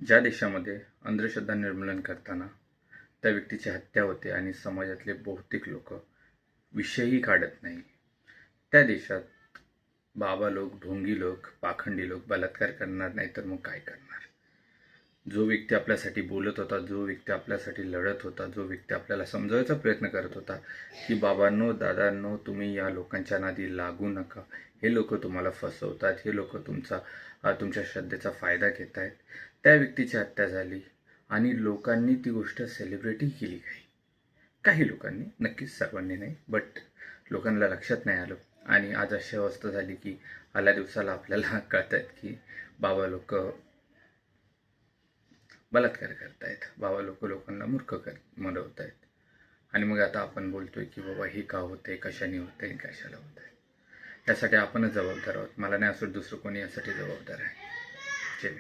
ज्या देशामध्ये अंधश्रद्धा निर्मूलन करताना त्या व्यक्तीची हत्या होते आणि समाजातले बहुतेक लोक विषयही काढत नाही, त्या देशात बाबा लोक, ढोंगी लोक, पाखंडी लोक बलात्कार करणार नाही तर मग काय करणार? जो व्यक्ती आपल्यासाठी बोलत होता, जो व्यक्ती आपल्यासाठी लढत होता, जो व्यक्ती आपल्याला समजावायचा प्रयत्न करत होता की बाबांनो, दादांनो, तुम्ही या लोकांच्या नादी लागू नका, हे लोक तुम्हाला फसवतात, हे लोक तुमच्या श्रद्धेचा फायदा घेत आहेत, त्या व्यक्तीची हत्या झाली आणि लोकांनी ती गोष्ट सेलिब्रेटही केली. काही लोकांनी, नक्कीच सर्वांनी नाही, बट लोकांना लक्षात नाही आलं आणि आज अशी अवस्था झाली की आल्या दिवसाला आपल्याला कळत आहेत की बाबा लोक बलात्कार करतायत, बाबा लोकांना मूर्ख मनवत आहेत. आणि मग आता आपण बोलतोय की बाबा हे का होतंय, कशाने होतंय, कशाला होतंय. यासाठी आपणच जबाबदार आहोत. मला नाही असं दुसरं कोणी यासाठी जबाबदार आहे. जय